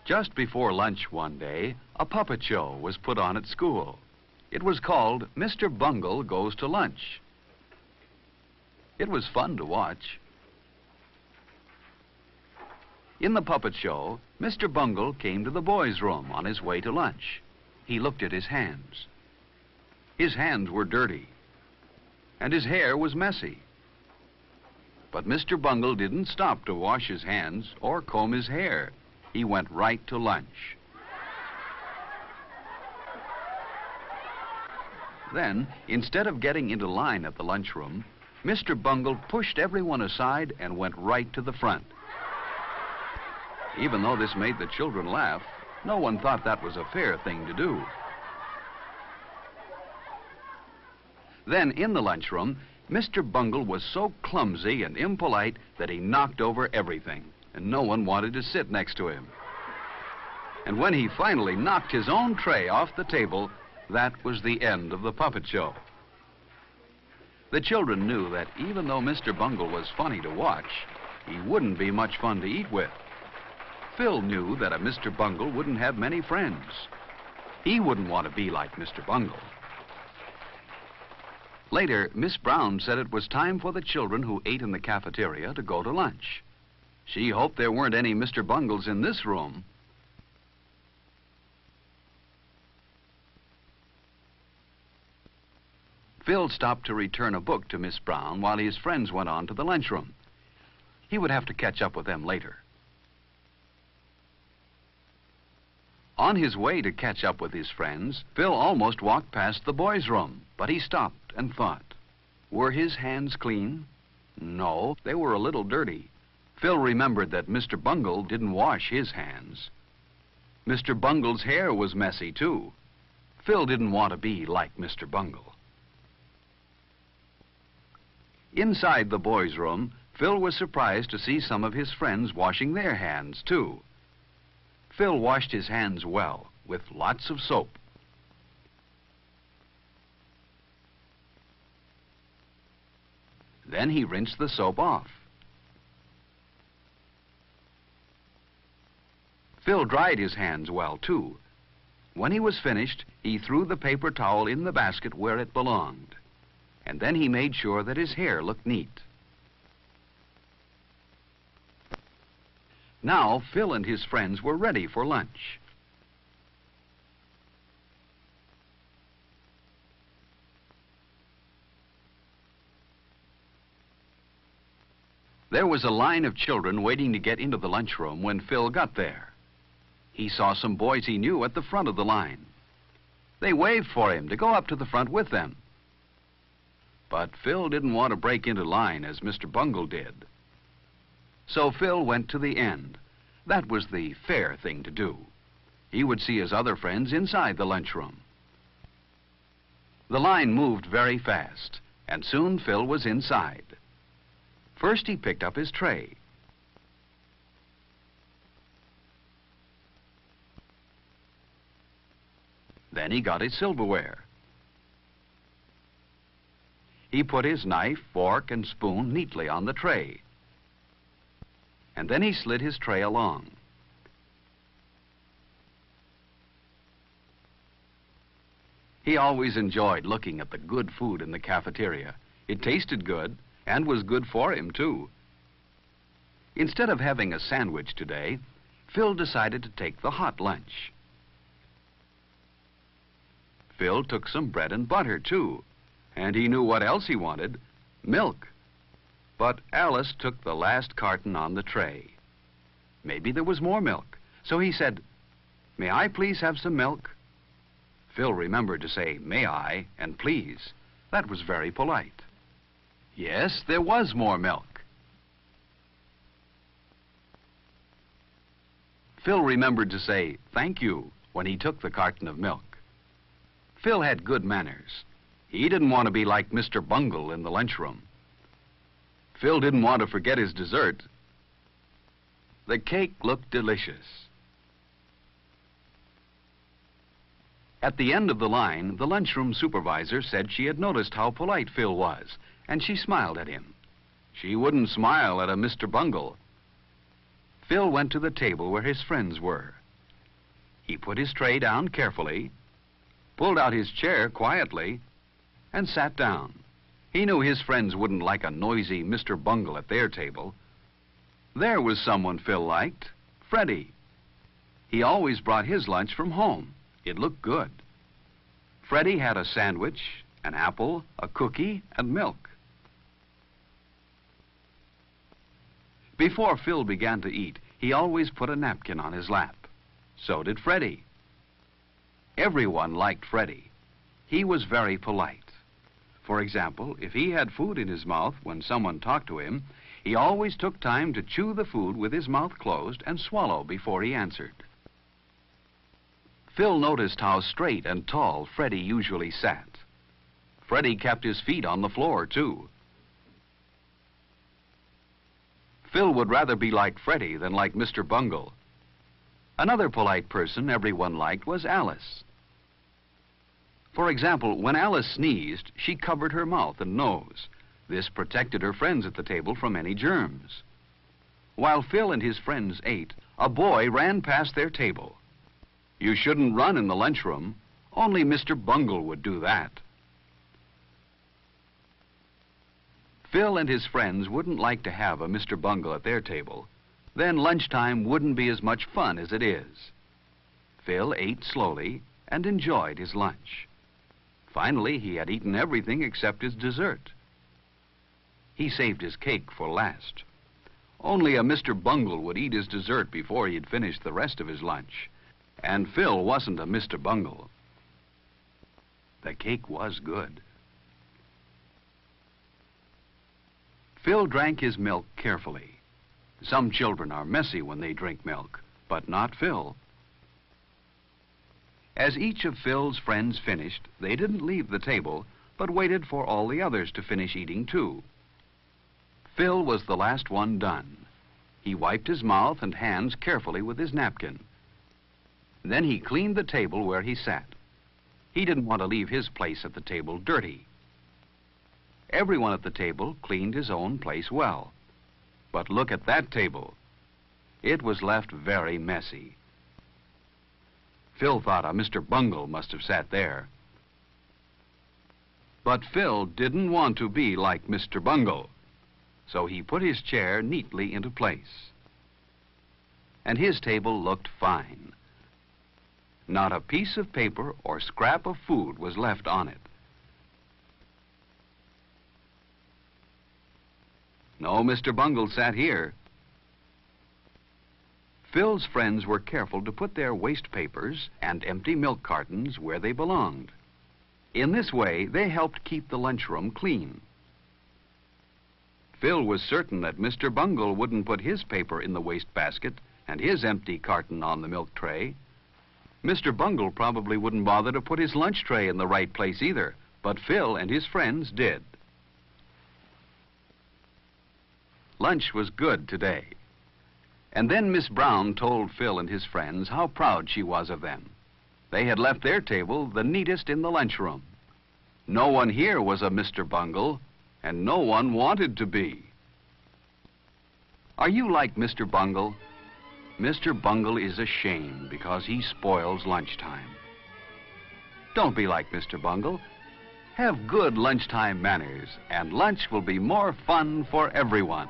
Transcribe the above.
Just before lunch one day, a puppet show was put on at school. It was called Mr. Bungle Goes to Lunch. It was fun to watch. In the puppet show, Mr. Bungle came to the boys' room on his way to lunch. He looked at his hands. His hands were dirty, and his hair was messy. But Mr. Bungle didn't stop to wash his hands or comb his hair. He went right to lunch. Then, instead of getting into line at the lunchroom, Mr. Bungle pushed everyone aside and went right to the front. Even though this made the children laugh, no one thought that was a fair thing to do. Then, in the lunchroom, Mr. Bungle was so clumsy and impolite that he knocked over everything, and no one wanted to sit next to him. And when he finally knocked his own tray off the table, that was the end of the puppet show. The children knew that even though Mr. Bungle was funny to watch, he wouldn't be much fun to eat with. Phil knew that a Mr. Bungle wouldn't have many friends. He wouldn't want to be like Mr. Bungle. Later, Miss Brown said it was time for the children who ate in the cafeteria to go to lunch. She hoped there weren't any Mr. Bungles in this room. Phil stopped to return a book to Miss Brown while his friends went on to the lunchroom. He would have to catch up with them later. On his way to catch up with his friends, Phil almost walked past the boys' room, but he stopped and thought. Were his hands clean? No, they were a little dirty. Phil remembered that Mr. Bungle didn't wash his hands. Mr. Bungle's hair was messy, too. Phil didn't want to be like Mr. Bungle. Inside the boys' room, Phil was surprised to see some of his friends washing their hands, too. Phil washed his hands well, with lots of soap. Then he rinsed the soap off. Phil dried his hands well, too. When he was finished, he threw the paper towel in the basket where it belonged. And then he made sure that his hair looked neat. Now, Phil and his friends were ready for lunch. There was a line of children waiting to get into the lunchroom when Phil got there. He saw some boys he knew at the front of the line. They waved for him to go up to the front with them. But Phil didn't want to break into line as Mr. Bungle did. So Phil went to the end. That was the fair thing to do. He would see his other friends inside the lunchroom. The line moved very fast, and soon Phil was inside. First he picked up his tray. Then he got his silverware. He put his knife, fork, and spoon neatly on the tray. And then he slid his tray along. He always enjoyed looking at the good food in the cafeteria. It tasted good, and was good for him, too. Instead of having a sandwich today, Phil decided to take the hot lunch. Phil took some bread and butter, too, and he knew what else he wanted, milk. But Alice took the last carton on the tray. Maybe there was more milk, so he said, "May I please have some milk?" Phil remembered to say, "May I," and "please." That was very polite. Yes, there was more milk. Phil remembered to say, "Thank you," when he took the carton of milk. Phil had good manners. He didn't want to be like Mr. Bungle in the lunchroom. Phil didn't want to forget his dessert. The cake looked delicious. At the end of the line, the lunchroom supervisor said she had noticed how polite Phil was, and she smiled at him. She wouldn't smile at a Mr. Bungle. Phil went to the table where his friends were. He put his tray down carefully, pulled out his chair quietly, and sat down. He knew his friends wouldn't like a noisy Mr. Bungle at their table. There was someone Phil liked, Freddie. He always brought his lunch from home. It looked good. Freddie had a sandwich, an apple, a cookie, and milk. Before Phil began to eat, he always put a napkin on his lap. So did Freddie. Everyone liked Freddie. He was very polite. For example, if he had food in his mouth when someone talked to him, he always took time to chew the food with his mouth closed and swallow before he answered. Phil noticed how straight and tall Freddie usually sat. Freddie kept his feet on the floor, too. Phil would rather be like Freddie than like Mr. Bungle. Another polite person everyone liked was Alice. For example, when Alice sneezed, she covered her mouth and nose. This protected her friends at the table from any germs. While Phil and his friends ate, a boy ran past their table. You shouldn't run in the lunchroom. Only Mr. Bungle would do that. Phil and his friends wouldn't like to have a Mr. Bungle at their table. Then lunchtime wouldn't be as much fun as it is. Phil ate slowly and enjoyed his lunch. Finally, he had eaten everything except his dessert. He saved his cake for last. Only a Mr. Bungle would eat his dessert before he had finished the rest of his lunch. And Phil wasn't a Mr. Bungle. The cake was good. Phil drank his milk carefully. Some children are messy when they drink milk, but not Phil. As each of Phil's friends finished, they didn't leave the table, but waited for all the others to finish eating too. Phil was the last one done. He wiped his mouth and hands carefully with his napkin. Then he cleaned the table where he sat. He didn't want to leave his place at the table dirty. Everyone at the table cleaned his own place well. But look at that table. It was left very messy. Phil thought a Mr. Bungle must have sat there. But Phil didn't want to be like Mr. Bungle, so he put his chair neatly into place. And his table looked fine. Not a piece of paper or scrap of food was left on it. No Mr. Bungle sat here. Phil's friends were careful to put their waste papers and empty milk cartons where they belonged. In this way, they helped keep the lunchroom clean. Phil was certain that Mr. Bungle wouldn't put his paper in the waste basket and his empty carton on the milk tray. Mr. Bungle probably wouldn't bother to put his lunch tray in the right place either, but Phil and his friends did. Lunch was good today. And then Miss Brown told Phil and his friends how proud she was of them. They had left their table the neatest in the lunchroom. No one here was a Mr. Bungle, and no one wanted to be. Are you like Mr. Bungle? Mr. Bungle is a shame because he spoils lunchtime. Don't be like Mr. Bungle. Have good lunchtime manners, and lunch will be more fun for everyone.